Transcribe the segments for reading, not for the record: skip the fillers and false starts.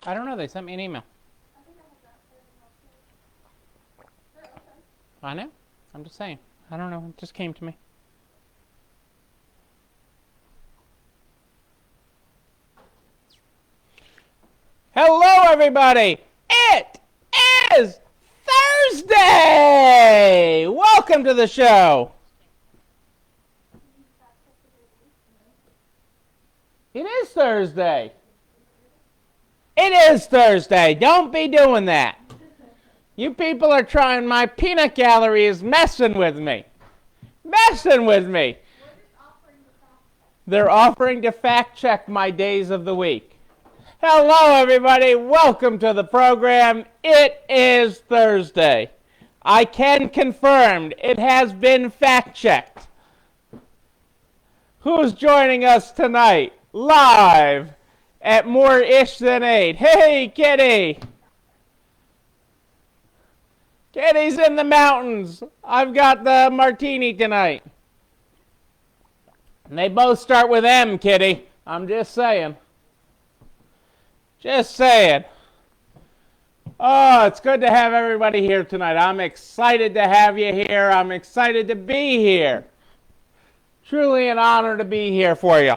I don't know. They sent me an email. I know. I'm just saying. I don't know. It just came to me. Hello, everybody. It is Thursday. Welcome to the show. It is Thursday. It is Thursday. Don't be doing that. You people are trying. My peanut gallery is messing with me. Messing with me. They're offering to fact check my days of the week. Hello, everybody. Welcome to the program. It is Thursday. I can confirm it has been fact checked. Who's joining us tonight live at More Ish Than 8? Hey, Kitty. Kitty's in the mountains. I've got the martini tonight. And they both start with M, Kitty. I'm just saying. Just saying. Oh, it's good to have everybody here tonight. I'm excited to have you here. I'm excited to be here. Truly an honor to be here for you.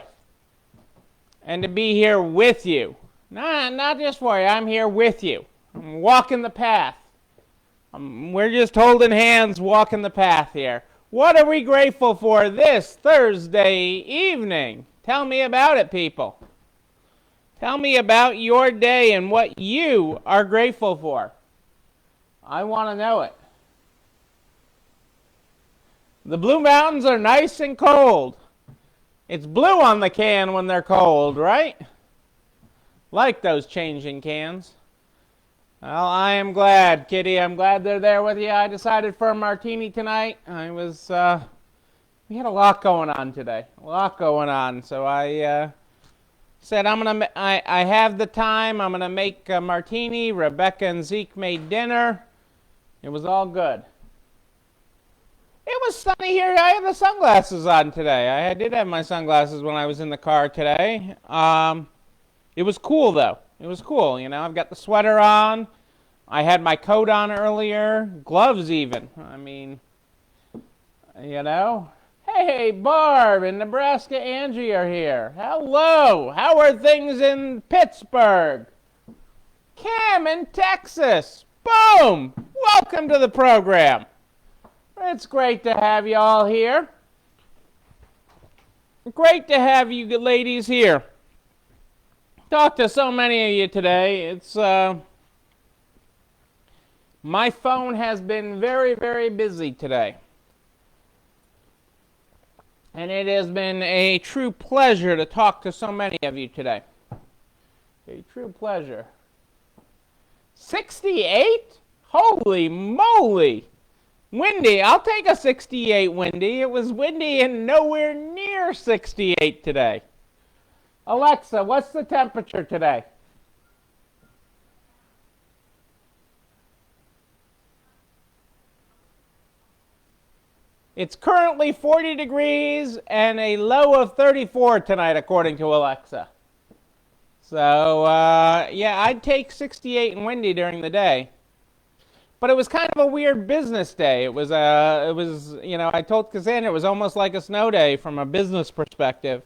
And to be here with you. Not just for you. I'm here with you. I'm walking the path. We're just holding hands, walking the path here. What are we grateful for this Thursday evening? Tell me about it, people. Tell me about your day and what you are grateful for. I want to know it. The Blue Mountains are nice and cold. It's blue on the can when they're cold, right? Like those changing cans. Well, I am glad, Kitty. I'm glad they're there with you. I decided for a martini tonight. We had a lot going on today. A lot going on. So I said I have the time. I'm gonna make a martini. Rebecca and Zeke made dinner. It was all good. It was sunny here. I had the sunglasses on today. I did have my sunglasses when I was in the car today. It was cool though. It was cool. You know, I've got the sweater on. I had my coat on earlier. Gloves even. I mean, you know. Hey, Barb and Nebraska Angie are here. Hello. How are things in Pittsburgh? Cam in Texas. Boom. Welcome to the program. It's great to have you all here. Great to have you ladies here. Talked to so many of you today. It's my phone has been very, very busy today. And it has been a true pleasure to talk to so many of you today. A true pleasure. 68? Holy moly! Windy. I'll take a 68 windy. It was windy and nowhere near 68 today. Alexa, what's the temperature today? It's currently 40 degrees and a low of 34 tonight, according to Alexa. So, yeah, I'd take 68 and windy during the day. But it was kind of a weird business day. It was, I told Cassandra it was almost like a snow day from a business perspective.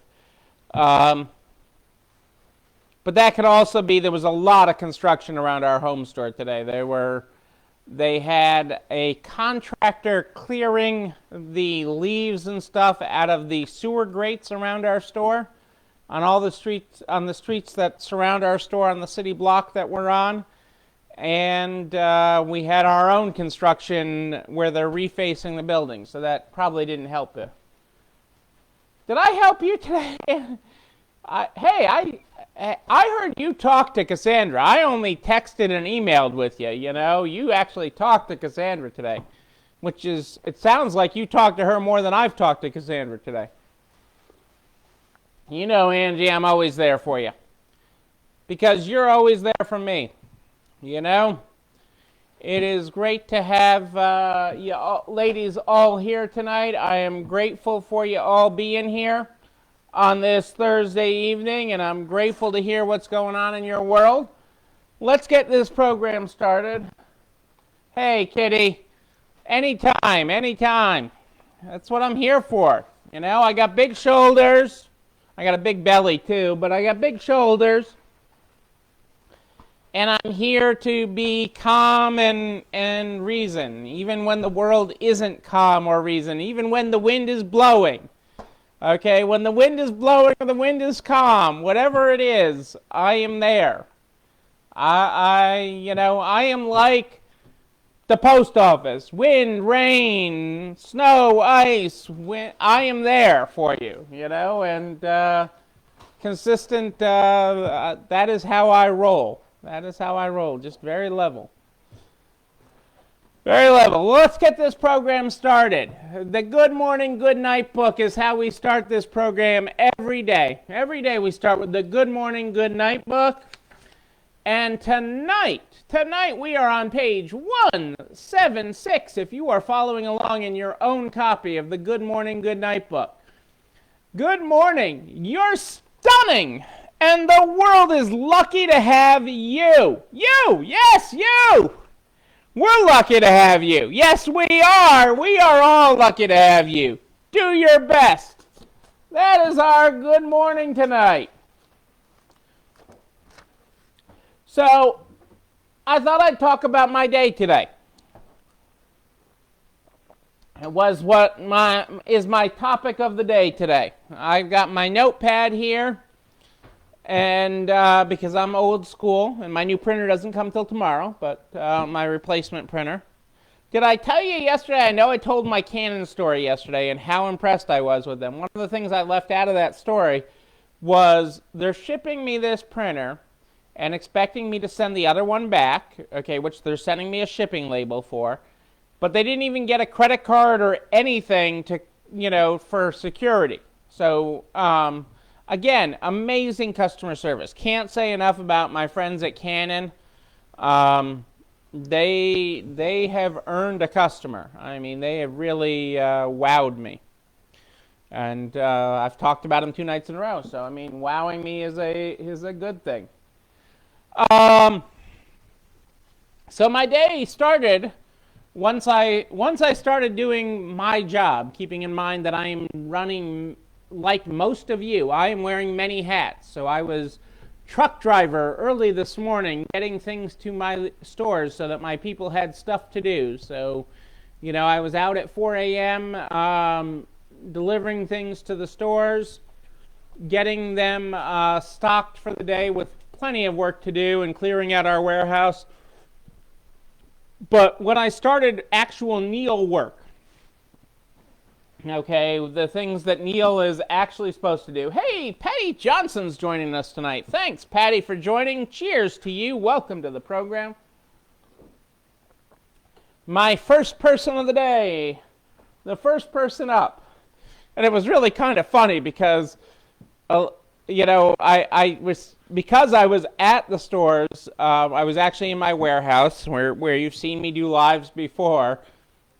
But that could also be there was a lot of construction around our home store today. They had a contractor clearing the leaves and stuff out of the sewer grates around our store on all the streets that surround our store on the city block that we're on. And we had our own construction where they're refacing the building, so that probably didn't help you. Did I help you today? I heard you talk to Cassandra. I only texted and emailed with you, you know. You actually talked to Cassandra today, it sounds like you talked to her more than I've talked to Cassandra today. You know, Angie, I'm always there for you. Because you're always there for me, you know. It is great to have you ladies all here tonight. I am grateful for you all being here on this Thursday evening, and I'm grateful to hear what's going on in your world. let's get this program started. Hey, kitty. Anytime, anytime. That's what I'm here for. You know, I got big shoulders. I got a big belly too, but I got big shoulders. And I'm here to be calm and reason, even when the world isn't calm or reason, even when the wind is blowing. Okay, when the wind is blowing or the wind is calm, whatever it is, I am there. I am like the post office. Wind, rain, snow, ice. I am there for you, and consistent. That is how I roll. That is how I roll. Just very level. Very level. Let's get this program started. The Good Morning, Good Night book is how we start this program every day. Every day we start with the Good Morning, Good Night book. And tonight we are on page 176 if you are following along in your own copy of the Good Morning, Good Night book. Good morning. You're stunning. And the world is lucky to have you. You! Yes, you! We're lucky to have you. Yes, we are. We are all lucky to have you. Do your best. That is our good morning tonight. So, I thought I'd talk about my day today. It was what is my topic of the day today. I've got my notepad here. And because I'm old school, and my new printer doesn't come till tomorrow, but my replacement printer. Did I tell you yesterday? I know I told my Canon story yesterday and how impressed I was with them. One of the things I left out of that story was they're shipping me this printer and expecting me to send the other one back, okay, which they're sending me a shipping label for, but they didn't even get a credit card or anything to, for security. So, again, amazing customer service. Can't say enough about my friends at Canon. They have earned a customer. I mean, they have really wowed me. And I've talked about them 2 nights in a row. So, I mean, wowing me is a good thing. So my day started once I started doing my job, keeping in mind that I am running. Like most of you, I am wearing many hats. So I was truck driver early this morning, getting things to my stores so that my people had stuff to do. So, I was out at 4 a.m. Delivering things to the stores, getting them stocked for the day with plenty of work to do and clearing out our warehouse. But when I started actual Neil work, okay, the things that Neil is actually supposed to do. Hey, Patty Johnson's joining us tonight. Thanks, Patty, for joining. Cheers to you. Welcome to the program. My first person of the day. The first person up. And it was really kind of funny because, because I was at the stores, I was actually in my warehouse where you've seen me do lives before,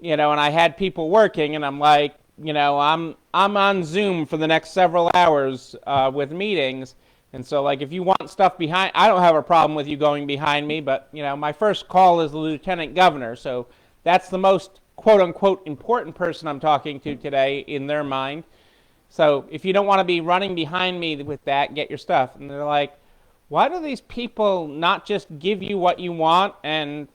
and I had people working, and I'm like, I'm on Zoom for the next several hours with meetings, and so like if you want stuff behind, I don't have a problem with you going behind me, but my first call is the Lieutenant Governor, so that's the most quote unquote important person I'm talking to today in their mind. So if you don't want to be running behind me with that, get your stuff. And they're like, why do these people not just give you what you want and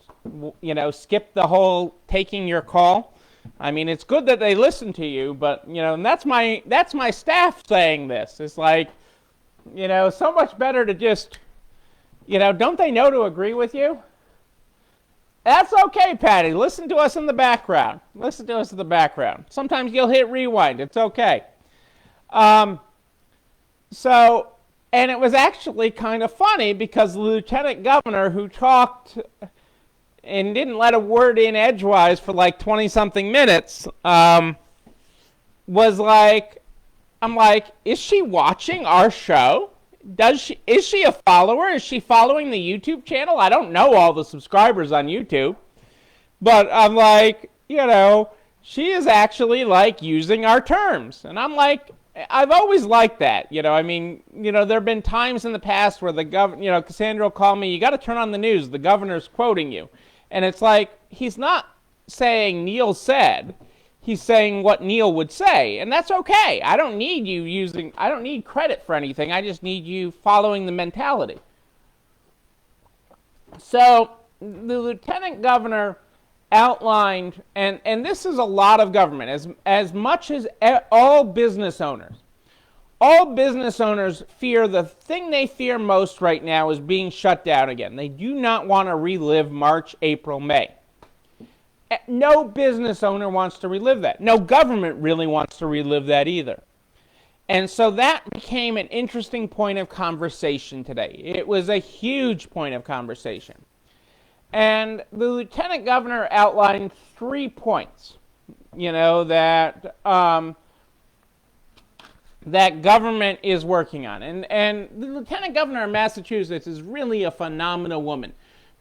skip the whole taking your call? I mean, it's good that they listen to you, but, and that's my staff saying this. It's like, so much better to just, don't they know to agree with you? That's okay, Patty. Listen to us in the background. Listen to us in the background. Sometimes you'll hit rewind. It's okay. And it was actually kind of funny because the Lieutenant Governor who talked and didn't let a word in edgewise for like 20-something minutes, was like, I'm like, is she watching our show? Is she a follower? Is she following the YouTube channel? I don't know all the subscribers on YouTube. But I'm like, she is actually like using our terms. And I'm like, I've always liked that. I mean, there have been times in the past where the governor, Cassandra will call me, you got to turn on the news, the governor's quoting you. And it's like, he's not saying Neil said, he's saying what Neil would say. And that's okay. I don't need credit for anything. I just need you following the mentality. So the lieutenant governor outlined, and this is a lot of government, as much as all business owners fear, the thing they fear most right now is being shut down again. They do not want to relive March, April, May. No business owner wants to relive that. No government really wants to relive that either. And so that became an interesting point of conversation today. It was a huge point of conversation. And the lieutenant governor outlined 3 points, that government is working on. And the lieutenant governor of Massachusetts is really a phenomenal woman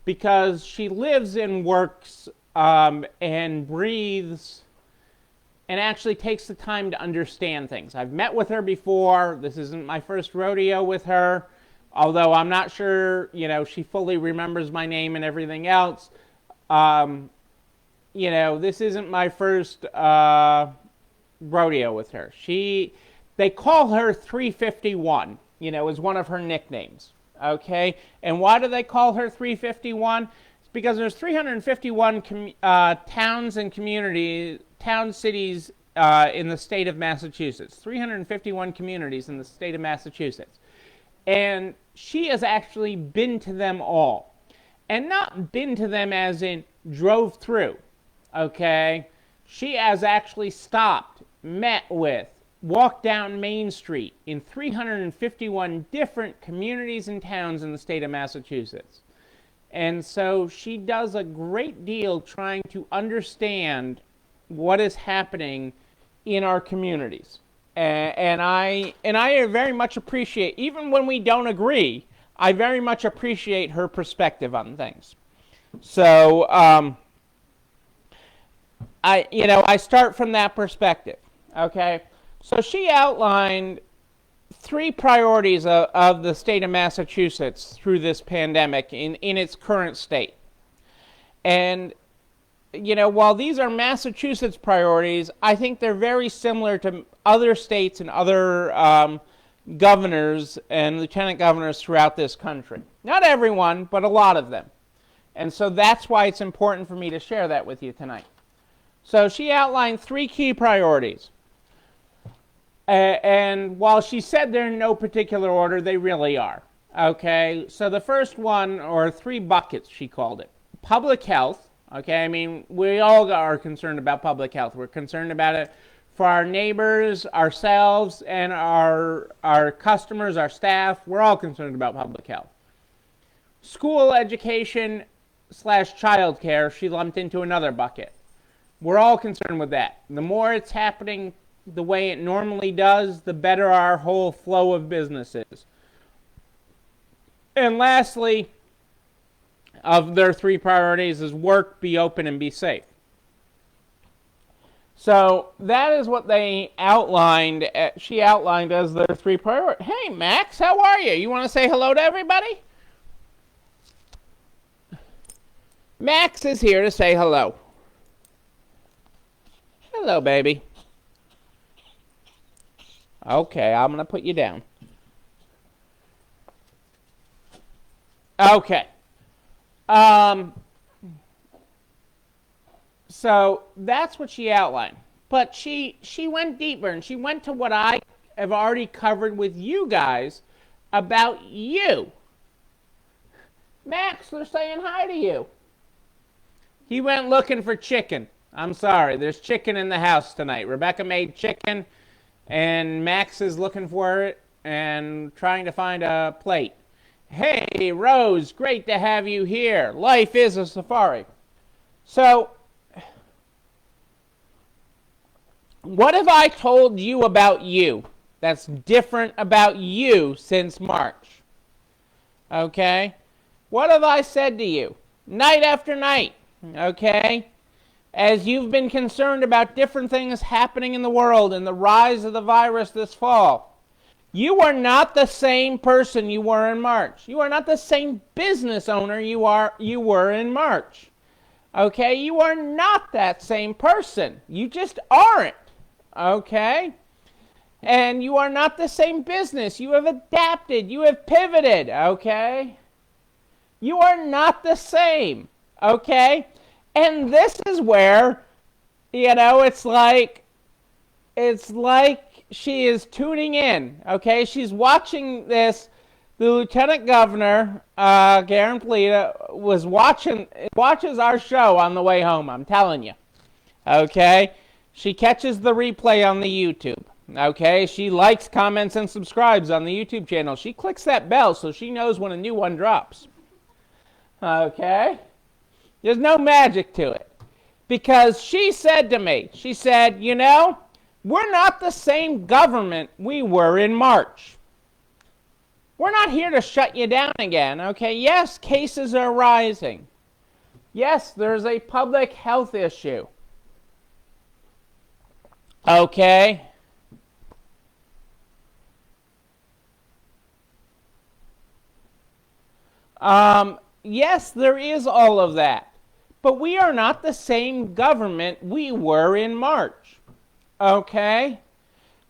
because she lives and works and breathes and actually takes the time to understand things. I've met with her before. This isn't my first rodeo with her, although I'm not sure, she fully remembers my name and everything else. This isn't my first rodeo with her. They call her 351, is one of her nicknames, okay? And why do they call her 351? It's because there's 351 towns and communities, cities in the state of Massachusetts. 351 communities in the state of Massachusetts. And she has actually been to them all. And not been to them as in drove through, okay? She has actually stopped, met with, walked down Main Street in 351 different communities and towns in the state of Massachusetts. And so she does a great deal trying to understand what is happening in our communities. And I very much appreciate, even when we don't agree, I very much appreciate her perspective on things. So I start from that perspective. Okay, so she outlined 3 priorities of the state of Massachusetts through this pandemic in its current state. And while these are Massachusetts priorities, I think they're very similar to other states and other governors and lieutenant governors throughout this country. Not everyone, but a lot of them. And so that's why it's important for me to share that with you tonight. So she outlined 3 key priorities. And while she said they're in no particular order, they really are. Okay, so the first one, or 3 buckets, she called it. Public health. Okay, I mean, we all are concerned about public health. We're concerned about it for our neighbors, ourselves, and our customers, our staff. We're all concerned about public health. School education / childcare, she lumped into another bucket. We're all concerned with that. The more it's happening the way it normally does, the better our whole flow of business is. And lastly, of their 3 priorities is work, be open, and be safe. So that is what they outlined. She outlined as their 3 priorities. Hey, Max, how are you? You want to say hello to everybody? Max is here to say hello. Hello, baby. Okay, I'm going to put you down. Okay. So that's what she outlined. But she went deeper, and she went to what I have already covered with you guys about you. Max, they're saying hi to you. He went looking for chicken. I'm sorry, there's chicken in the house tonight. Rebecca made chicken, and Max is looking for it and trying to find a plate. Hey, Rose, great to have you here. Life is a safari. So, what have I told you about you that's different about you since March? Okay? What have I said to you? Night after night. Okay? as you've been concerned about different things happening in the world and the rise of the virus this fall, you are not the same person you were in March. You are not the same business owner you were in March. Okay? You are not that same person. You just aren't. Okay? And you are not the same business. You have adapted. You have pivoted. Okay? You are not the same. Okay? And this is where, it's like she is tuning in, okay? She's watching this. The Lieutenant Governor, Garen Polito, watches our show on the way home, I'm telling you, okay? She catches the replay on the YouTube, okay? She likes, comments, and subscribes on the YouTube channel. She clicks that bell so she knows when a new one drops, okay? There's no magic to it. Because she said to me, we're not the same government we were in March. We're not here to shut you down again, okay? Yes, cases are rising. Yes, there's a public health issue. Okay? Yes, there is all of that. But we are not the same government we were in March, okay?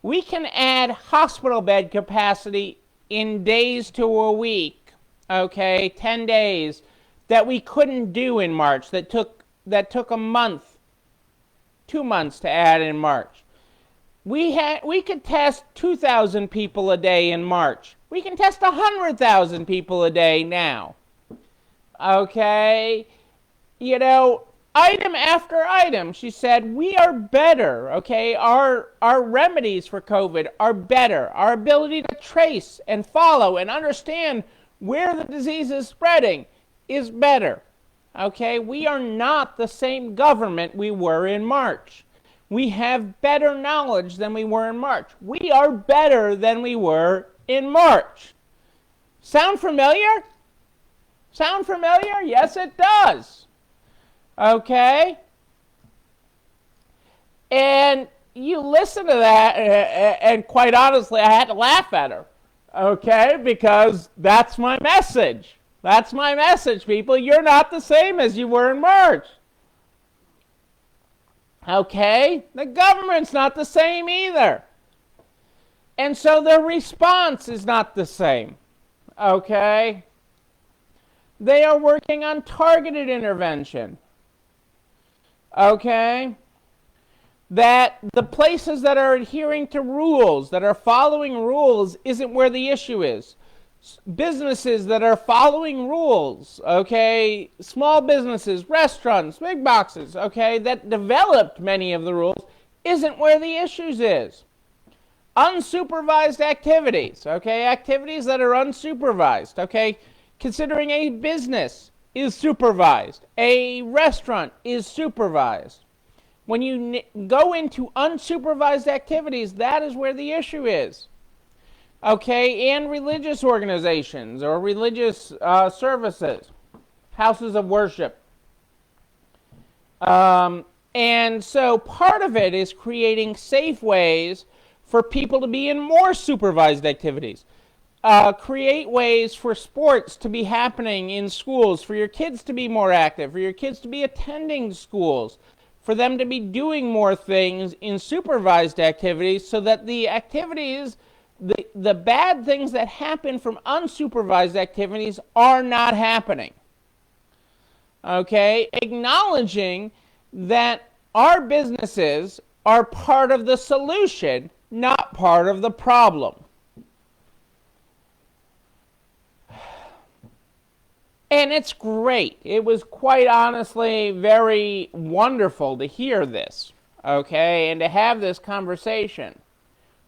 We can add hospital bed capacity in days to a week, okay, 10 days, that we couldn't do in March, that took a month, 2 months to add in March. We could test 2,000 people a day in March. We can test 100,000 people a day now, okay? Item after item, she said, we are better, okay? Our remedies for COVID are better. Our ability to trace and follow and understand where the disease is spreading is better, okay? We are not the same government we were in March. We have better knowledge than we were in March. We are better than we were in March. Sound familiar? Sound familiar? Yes, it does. Okay? And you listen to that, and quite honestly, I had to laugh at her. Okay? Because that's my message. That's my message, people. You're not the same as you were in March. Okay? The government's not the same either. And so their response is not the same. Okay? They are working on targeted intervention. Okay? That the places that are adhering to rules, that are following rules, isn't where the issue is. Businesses that are following rules, okay, small businesses, restaurants, big boxes, okay, that developed many of the rules, isn't where the issues is. Unsupervised activities, okay, activities that are unsupervised, okay, considering a business is supervised. A restaurant is supervised. When you go into unsupervised activities, that is where the issue is. Okay, and religious organizations or religious services, houses of worship. And so part of it is creating safe ways for people to be in more supervised activities. Create ways for sports to be happening in schools, for your kids to be more active, for your kids to be attending schools, for them to be doing more things in supervised activities so that the activities, the bad things that happen from unsupervised activities are not happening. Okay? Acknowledging that our businesses are part of the solution, not part of the problem. And it's great. It was quite honestly very wonderful to hear this, okay, and to have this conversation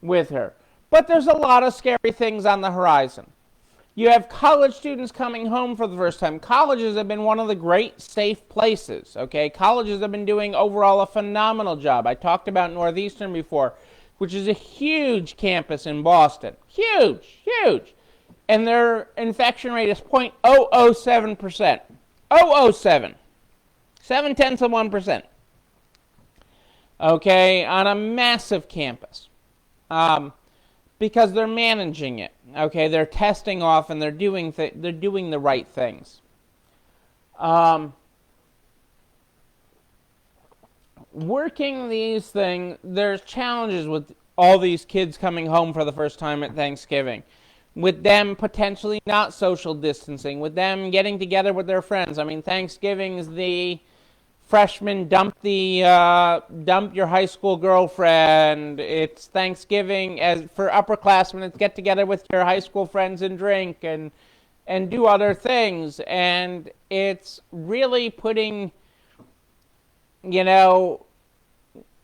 with her. But there's a lot of scary things on the horizon. You have college students coming home for the first time. Colleges have been one of the great safe places, okay? Colleges have been doing overall a phenomenal job. I talked about Northeastern before, which is a huge campus in Boston. Huge, huge. And their infection rate is 0.007%. 0.007. 0.7%. okay, on a massive campus, because they're managing it. Okay, they're testing off and they're doing the right things. Working these things, there's challenges with all these kids coming home for the first time at Thanksgiving, with them potentially not social distancing, with them getting together with their friends. I mean, Thanksgiving is the freshmen dump your high school girlfriend. It's Thanksgiving as for upperclassmen. It's get together with your high school friends and drink and do other things. And it's really putting,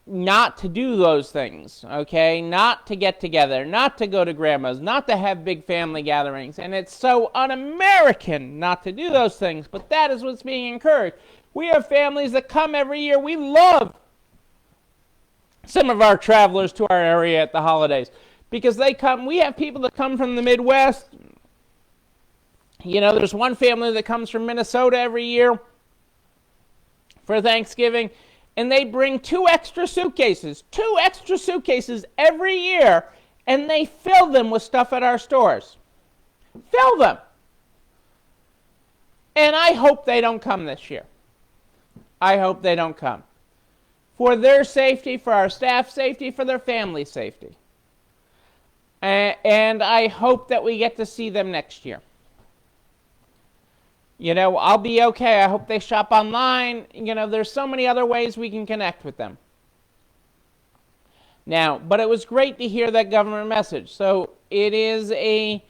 not to do those things, okay? Not to get together, not to go to grandma's, not to have big family gatherings. And it's so un-American not to do those things, but that is what's being encouraged. We have families that come every year. We love some of our travelers to our area at the holidays because they come. We have people that come from the Midwest. There's one family that comes from Minnesota every year for Thanksgiving, and they bring two extra suitcases every year, and they fill them with stuff at our stores. Fill them. And I hope they don't come this year. I hope they don't come. For their safety, for our staff's safety, for their family's safety. And I hope that we get to see them next year. I'll be okay. I hope they shop online. There's so many other ways we can connect with them. Now, but it was great to hear that government message. So it is a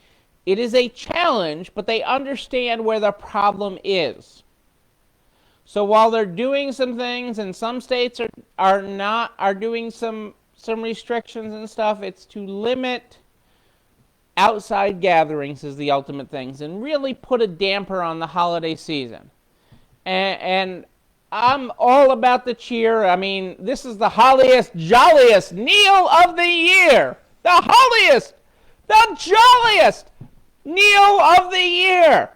challenge, but they understand where the problem is. So while they're doing some things, and some states are doing some restrictions and stuff, it's to limit outside gatherings is the ultimate things, and really put a damper on the holiday season. And I'm all about the cheer. I mean, this is the holliest, jolliest meal of the year. The holliest, the jolliest meal of the year.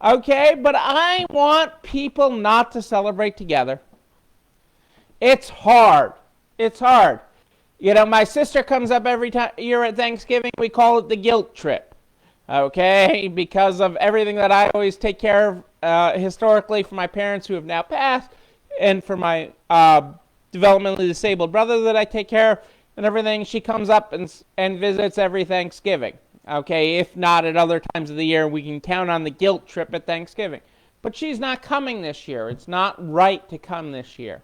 Okay, but I want people not to celebrate together. It's hard. It's hard. My sister comes up every year at Thanksgiving. We call it the guilt trip, okay, because of everything that I always take care of historically for my parents who have now passed, and for my developmentally disabled brother that I take care of and everything. She comes up and visits every Thanksgiving, okay, if not at other times of the year. We can count on the guilt trip at Thanksgiving. But she's not coming this year. It's not right to come this year.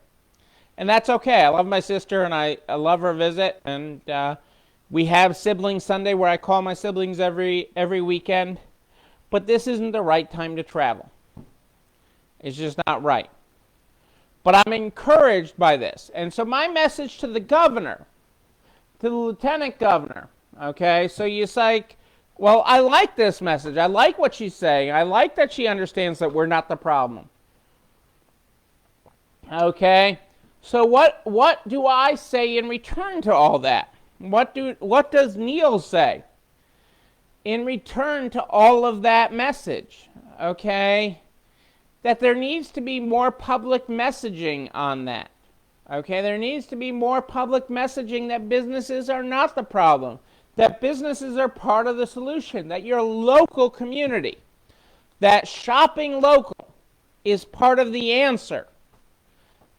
And that's okay. I love my sister, and I love her visit. And we have Sibling Sunday where I call my siblings every weekend. But this isn't the right time to travel. It's just not right. But I'm encouraged by this. And so my message to the governor, to the lieutenant governor, okay, so you're like, well, I like this message. I like what she's saying. I like that she understands that we're not the problem. Okay. So what do I say in return to all that? What does Neil say in return to all of that message? Okay? That there needs to be more public messaging on that. Okay? There needs to be more public messaging that businesses are not the problem, that businesses are part of the solution, that your local community, that shopping local is part of the answer,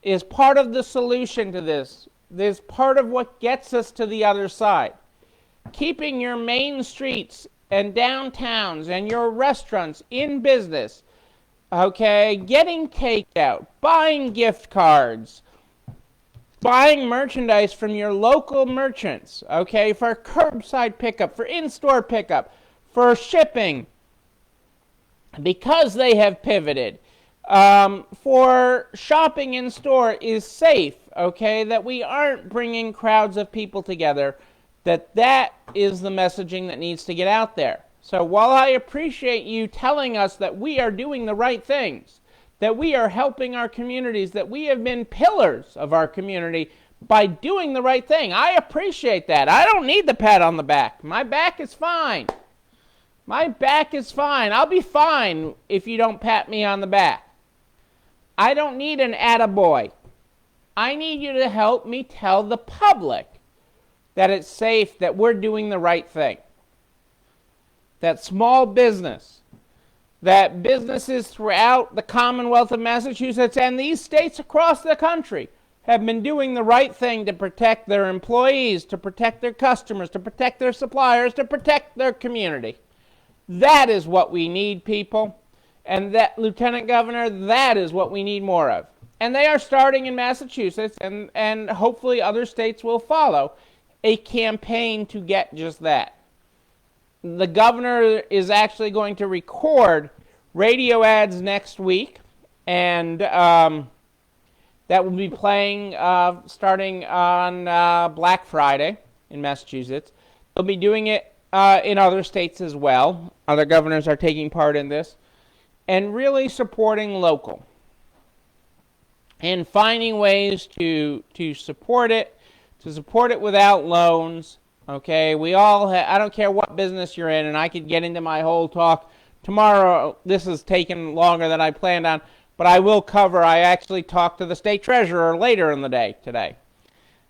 is part of the solution to this. Is part of what gets us to the other side. Keeping your main streets and downtowns and your restaurants in business, okay, getting takeout, buying gift cards, buying merchandise from your local merchants, okay, for curbside pickup, for in-store pickup, for shipping, because they have pivoted. For shopping in store is safe, okay, that we aren't bringing crowds of people together, that is the messaging that needs to get out there. So while I appreciate you telling us that we are doing the right things, that we are helping our communities, that we have been pillars of our community by doing the right thing, I appreciate that. I don't need the pat on the back. My back is fine. My back is fine. I'll be fine if you don't pat me on the back. I don't need an attaboy. I need you to help me tell the public that it's safe, that we're doing the right thing. That small business, that businesses throughout the Commonwealth of Massachusetts and these states across the country have been doing the right thing to protect their employees, to protect their customers, to protect their suppliers, to protect their community. That is what we need, people. And that, Lieutenant Governor, that is what we need more of. And they are starting in Massachusetts, and hopefully other states will follow, a campaign to get just that. The governor is actually going to record radio ads next week, and that will be playing starting on Black Friday in Massachusetts. They'll be doing it in other states as well. Other governors are taking part in this. And really supporting local. And finding ways to support it without loans. Okay, we all I don't care what business you're in, and I could get into my whole talk tomorrow. This is taking longer than I planned on, but I will cover. I actually talked to the state treasurer later in the day today.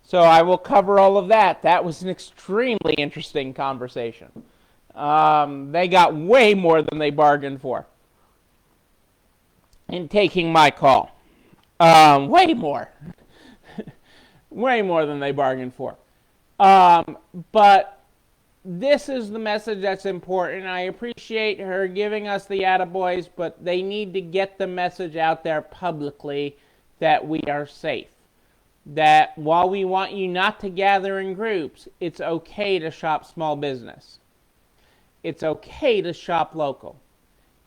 So I will cover all of that. That was an extremely interesting conversation. They got way more than they bargained for in taking my call. Way more. Way more than they bargained for. But this is the message that's important. I appreciate her giving us the attaboys, but they need to get the message out there publicly that we are safe. That while we want you not to gather in groups, it's okay to shop small business. It's okay to shop local.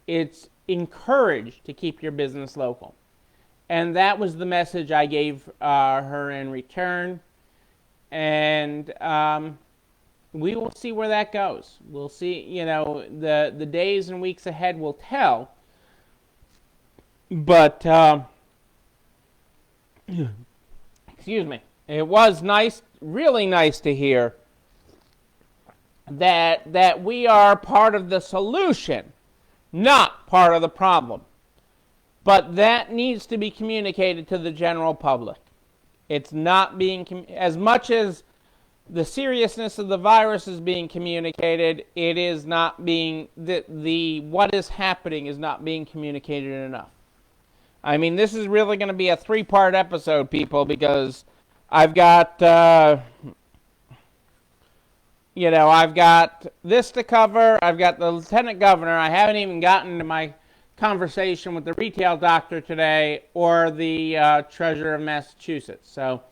It's encouraged to keep your business local. And that was the message I gave her in return. And we will see where that goes. We'll see, the days and weeks ahead will tell. But, excuse me, it was nice, really nice to hear that we are part of the solution, not part of the problem. But that needs to be communicated to the general public. It's not being, as much as the seriousness of the virus is being communicated, it is not being, what is happening is not being communicated enough. I mean, this is really going to be a 3-part episode, people, because I've got, I've got this to cover. I've got the Lieutenant Governor. I haven't even gotten to my conversation with the retail doctor today or the Treasurer of Massachusetts. So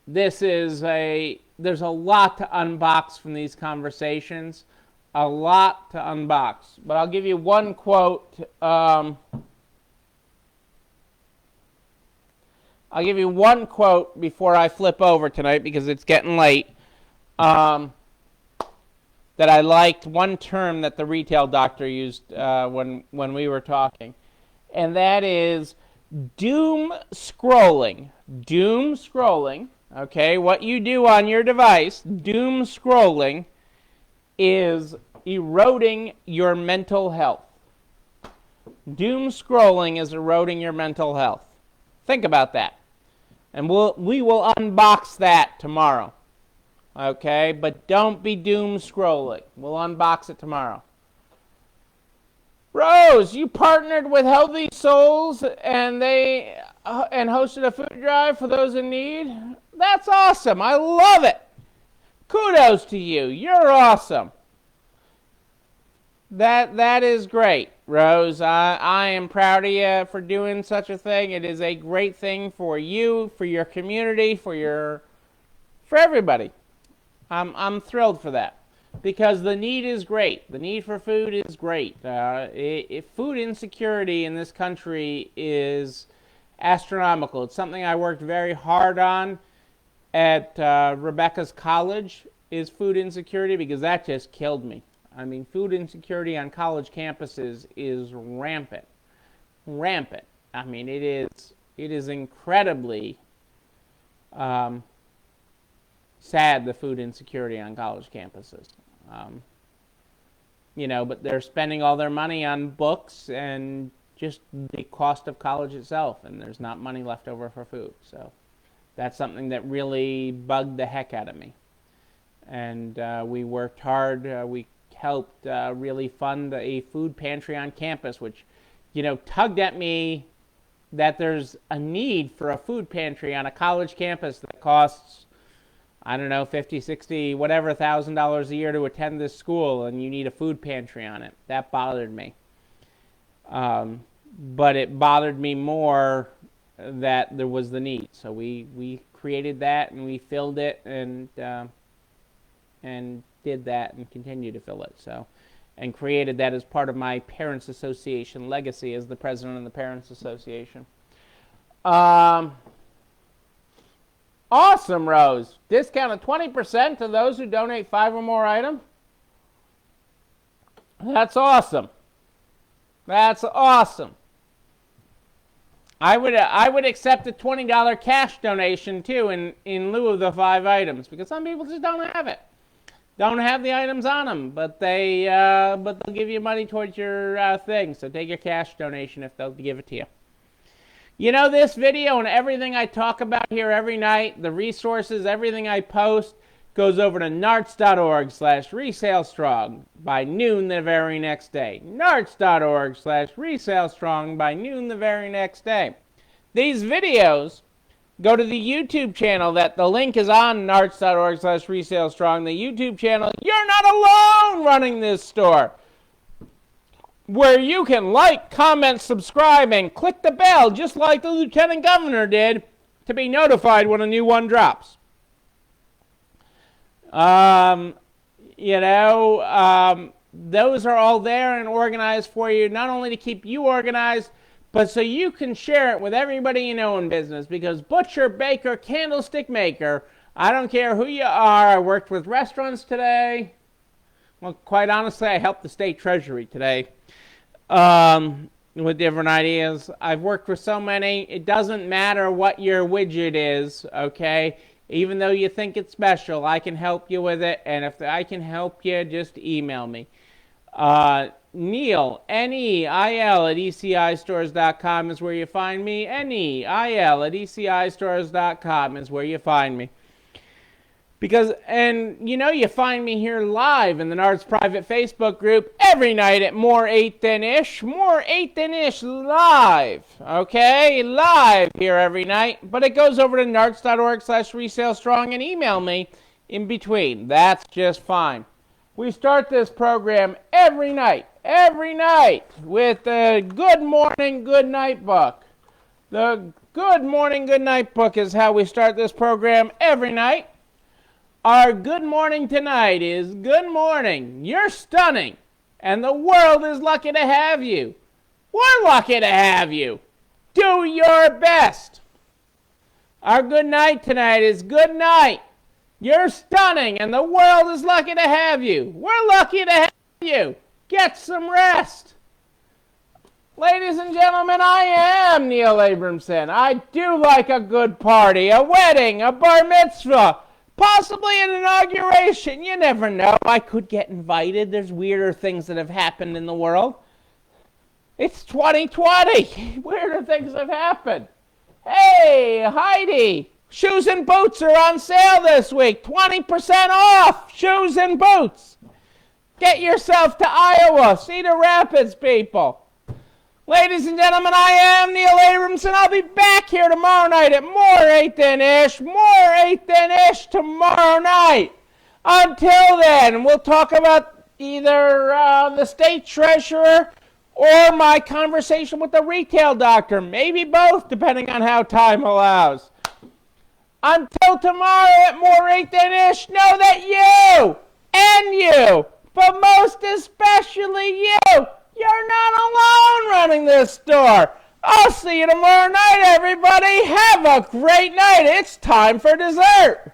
there's a lot to unbox from these conversations. A lot to unbox. But I'll give you one quote. I'll give you one quote before I flip over tonight because it's getting late. That I liked, one term that the retail doctor used when we were talking. And that is doom scrolling. Doom scrolling, okay, what you do on your device, doom scrolling, is eroding your mental health. Doom scrolling is eroding your mental health. Think about that. And we will unbox that tomorrow. Okay, but don't be doom scrolling. We'll unbox it tomorrow. Rose, you partnered with Healthy Souls and they hosted a food drive for those in need. That's awesome. I love it. Kudos to you. You're awesome. That is great, Rose. I am proud of you for doing such a thing. It is a great thing for you, for your community, for everybody. I'm thrilled for that because the need is great. The need for food is great. Food insecurity in this country is astronomical. It's something I worked very hard on at Rebecca's college, is food insecurity, because that just killed me. I mean, food insecurity on college campuses is rampant. Rampant. I mean, it is incredibly sad, the food insecurity on college campuses. But they're spending all their money on books and just the cost of college itself, and there's not money left over for food. So that's something that really bugged the heck out of me. And we worked hard. We helped really fund a food pantry on campus, which, tugged at me that there's a need for a food pantry on a college campus that costs, I don't know, $50, $60, whatever, $1,000 a year to attend this school, and you need a food pantry on it. That bothered me. But it bothered me more that there was the need. So we created that, and we filled it, and did that, and continue to fill it. So, and created that as part of my Parents Association legacy as the president of the Parents Association. Awesome, Rose. Discount of 20% to those who donate 5 or more items. That's awesome. That's awesome. I would accept a $20 cash donation too in lieu of the 5 items, because some people just don't have it. Don't have the items on them, but they'll give you money towards your thing. So take your cash donation if they'll give it to you. This video and everything I talk about here every night, the resources, everything I post, goes over to narts.org/resalestrong by noon the very next day. narts.org/resalestrong by noon the very next day. These videos go to the YouTube channel that the link is on, narts.org/resalestrong, the YouTube channel. You're not alone running this store, where you can like, comment, subscribe, and click the bell, just like the Lieutenant Governor did, to be notified when a new one drops. Those are all there and organized for you, not only to keep you organized, but so you can share it with everybody you know in business. Because butcher, baker, candlestick maker, I don't care who you are. I worked with restaurants today. Well, quite honestly, I helped the state treasury today with different ideas. I've worked with so many. It doesn't matter what your widget is, okay? Even though you think it's special, I can help you with it. And if I can help you, just email me. Neil, N-E-I-L at ECIstores.com is where you find me. N-E-I-L at ECIstores.com is where you find me. Because, you find me here live in the Nards private Facebook group every night at more 8 than ish live, okay? Live here every night. But it goes over to nards.org/resalestrong and email me in between. That's just fine. We start this program every night with the Good Morning, Good Night book. The Good Morning, Good Night book is how we start this program every night. Our good morning tonight is, good morning, you're stunning, and the world is lucky to have you. We're lucky to have you. Do your best. Our good night tonight is, good night. You're stunning, and the world is lucky to have you. We're lucky to have you. Get some rest. Ladies and gentlemen, I am Neil Abramson. I do like a good party, a wedding, a bar mitzvah, possibly an inauguration. You never know. I could get invited. There's weirder things that have happened in the world. It's 2020. Weirder things have happened. Hey, Heidi. Shoes and boots are on sale this week. 20% off shoes and boots. Get yourself to Iowa. Cedar Rapids, people. Ladies and gentlemen, I am Neil Abramson. I'll be back here tomorrow night at more 8 than ish. More 8 than ish tomorrow night. Until then, we'll talk about either the state treasurer or my conversation with the retail doctor. Maybe both, depending on how time allows. Until tomorrow at more 8 than ish, know that you, but most especially you're not alone running this store. I'll see you tomorrow night, everybody. Have a great night. It's time for dessert.